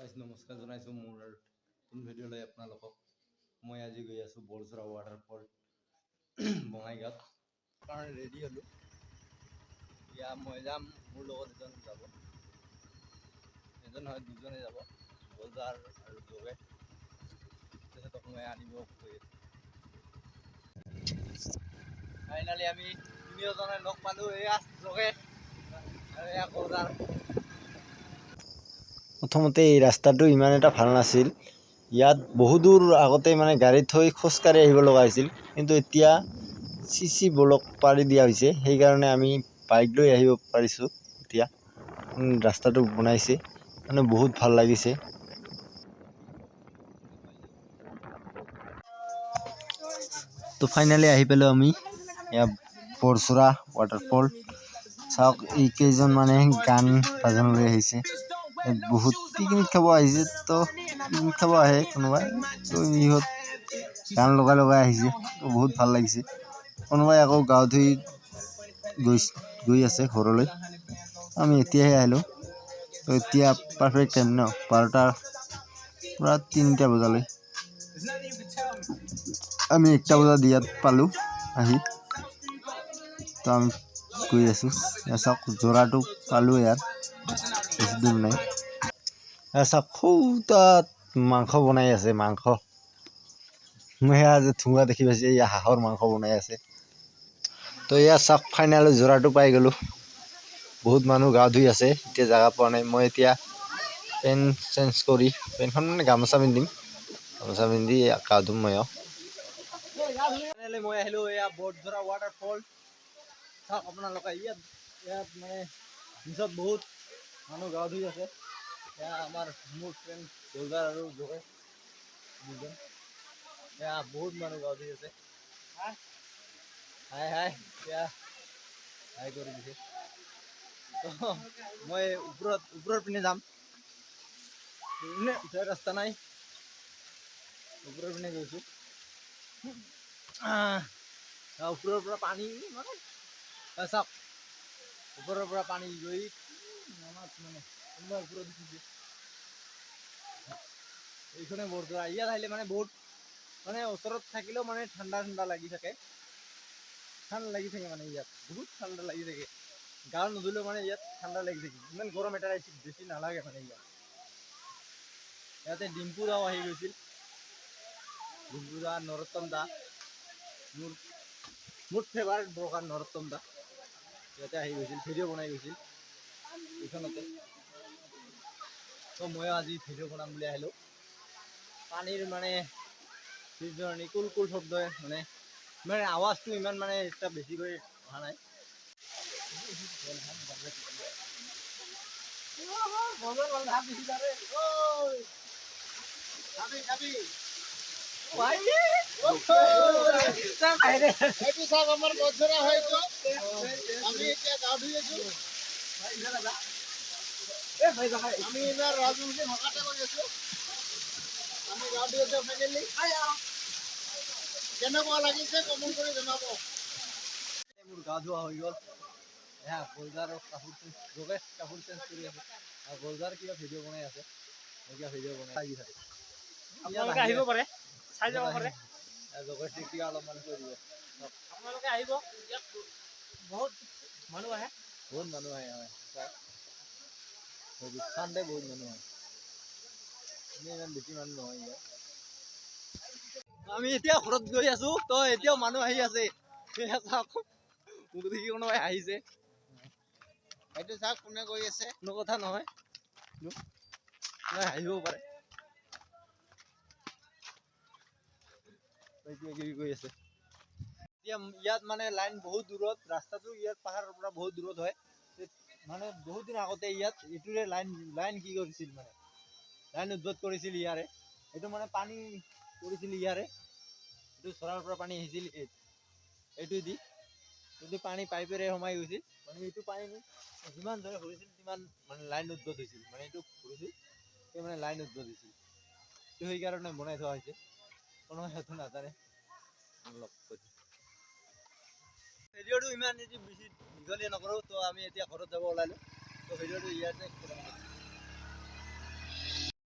নমস্কাৰ জনাইছোঁ মোৰ নতুন ভিডিঅ'লৈ আপোনালোকক। মই আজি গৈ আছোঁ বৰজৰা ৱাটাৰফল বঙাইগাঁৱত কাৰণে ৰেডি হ'লোঁ। এতিয়া মই যাম, মোৰ লগত এজন যাব, এজন নহয় দুজনে যাব, বজাৰ আৰু যোগে। তেখেতক মই আনিব গৈ আছোঁ। ফাইনেলি আমি তিনিওজনে লগ পালোঁ। এয়া যোগে আৰু এয়া বজাৰ। প্ৰথমতে এই ৰাস্তাটো ইমান এটা ভাল নাছিল। ইয়াত বহু দূৰ আগতে মানে গাড়ী থৈ খোজকাঢ়ি আহিব লগা হৈছিল, কিন্তু এতিয়া চি ব্লক পাৰি দিয়া হৈছে, সেইকাৰণে আমি বাইক লৈ আহিব পাৰিছোঁ। এতিয়া ৰাস্তাটো বনাইছে, মানে বহুত ভাল লাগিছে। তো ফাইনেলি আহি পেলোঁ আমি এয়া বৰজৰা ৱাটাৰফল। চাওক, এই কেইজন মানে গান বাজন লৈ আহিছে। বহুত পিকনিক খাব আহিছে, তো পিকনিক খাব আহে কোনোবাই, তো ইহঁত গান লগাই লগাই আহিছে, তো বহুত ভাল লাগিছে। কোনোবাই আকৌ গা ধুই গৈ আছে ঘৰলৈ। আমি এতিয়াহে আহিলোঁ, তো এতিয়া পাৰফেক্ট টাইম ন, 12টাৰ পৰা 3টা বজালৈ। আমি 1টা বজাত ইয়াত পালোঁ আহি, তো আমি গৈ আছোঁ। চাওক, যোৰাটো পালোঁ, ইয়াত বেছি দূৰ নাই। চাওক, তাত মাংস বনাই আছে, মাংস। মই সেয়া যে ধোঁৱা দেখি পাইছোঁ, এয়া হাঁহৰ মাংস বনাই আছে। তো এয়া চাওক, ফাইনেলি যোৰাটো পাই গ'লোঁ। বহুত মানুহ গা ধুই আছে, এতিয়া জেগা পোৱা নাই। মই এতিয়া পেণ্ট চেঞ্জ কৰি, পেণ্টখন মানে গামোচা পিন্ধিম, গামোচা পিন্ধি গা ধুম ময়ো। মই আহিলোঁ এয়া বৰজৰা ৱাটাৰফল। চাওক আপোনালোকে, ইয়াত মানে পিছত বহুত মানুহ গা ধুই আছে। এয়া আমাৰ মোৰ ফ্ৰেণ্ড বজাৰ আৰু যোগে দুজন। এয়া বহুত মানুহ গা ধুই আছে। হাই হাই, এয়া হাই কৰি দিছে। মই ওপৰৰ পিনে যাম, উঠাৰ ৰাস্তা নাই, ওপৰৰ পিনে গৈছোঁ। ওপৰৰ পৰা পানী মানে চাওক, ওপৰৰ পৰা পানী গৈ মানে কোনোবা ওপৰত উঠিছে। এইখনে বৰজৰা। ইয়াত আহিলে মানে বহুত মানে ওচৰত থাকিলেও মানে ঠাণ্ডা ঠাণ্ডা লাগি থাকে, ঠাণ্ডা লাগি থাকে মানে ইয়াত বহুত ঠাণ্ডা লাগি থাকে। গা নুধুলেও মানে ইয়াত ঠাণ্ডা লাগি থাকে, ইমান গৰম এটা বেছি নালাগে মানে ইয়াত। ইয়াতে ডিম্পু দাও আহি গৈছিল, ডিম্পু দা, নৰোত্তম দা, মোৰ ফেভাৰিট ব্লগাৰ নৰোত্তম দা ইয়াতে আহি গৈছিল, ভিডিঅ' বনাই গৈছিল এইখনতে। তো ময়ো আজি ভিডিঅ' বনাম বুলি আহিলোঁ। পানীৰ মানে কুল কুল শব্দ, মানে আৱাজটো ইমান মানে এটা বেছিকৈ অহা নাই। আমাৰ বৰজৰা হয়তো আমি এতিয়া গা ধুই আছোঁ। আমি এইবাৰ ৰাজবংশী ভাষাতে কৰি আছোঁ। আমি গা ধুই আছোঁ। ফাইনেলি কেনেকুৱা লাগিছে কমেণ্ট কৰি জনাব। মোৰ গা ধোৱা হৈ গ'ল। এয়া বজাৰৰ কাপোৰ চেঞ্জ কৰি আছে, আৰু বজাৰ কিবা ভিডিঅ' বনাই আছে, কিবা ভিডিঅ' বনাই লাগি থাকে। আপোনালোকে আহিব পাৰে, চাই যাব পাৰে। কিবা অলপমান কৰি দিব, আপোনালোকে আহিব, ইয়াত বহুত মানুহ আহে, বহুত মানুহ আহে। হয়, চানডে বহুত মানুহ আহে, ইমান বেছি মানুহ নহয় ইয়াত। আমি এতিয়া ঘৰত গৈ আছো, তো এতিয়াও মানুহ আহি আছে। কোনোবাই আহিছে, এইটো চাওক কোনে গৈ আছে, কোনো কথা নহয়, আহিবও পাৰে। গৈ আছে এতিয়া। ইয়াত মানে লাইন বহুত দূৰত, ৰাস্তাটো ইয়াত পাহাৰৰ পৰা বহুত দূৰত হয়। মানে বহুত দিন আগতে ইয়াত এইটোৰে লাইন কি কৰিছিল, মানে লাইন উদ্ভৱ কৰিছিল ইয়াৰে। এইটো মানে পানী কৰিছিল ইয়াৰে, এইটো চৰাৰ পৰা পানী আহিছিল, এইটো দি যদি পানী পাইপেৰে সোমাই গৈছিল, মানে এইটো পানী যিমান ধৰে ভৰিছিল সিমান মানে লাইন উদ্ভৱ হৈছিল, মানে এইটো ভৰিছিল সেই মানে লাইন উদ্ভৱ হৈছিল। তো সেইকাৰণে বনাই থোৱা হৈছে, কোনো সেইটো নাজানে। ভিডিঅ'টো ইমান বেছি দীঘলীয়া নকৰোঁ, তো আমি এতিয়া ঘৰত যাব ওলালোঁ, তো ভিডিঅ'টো ইয়াতে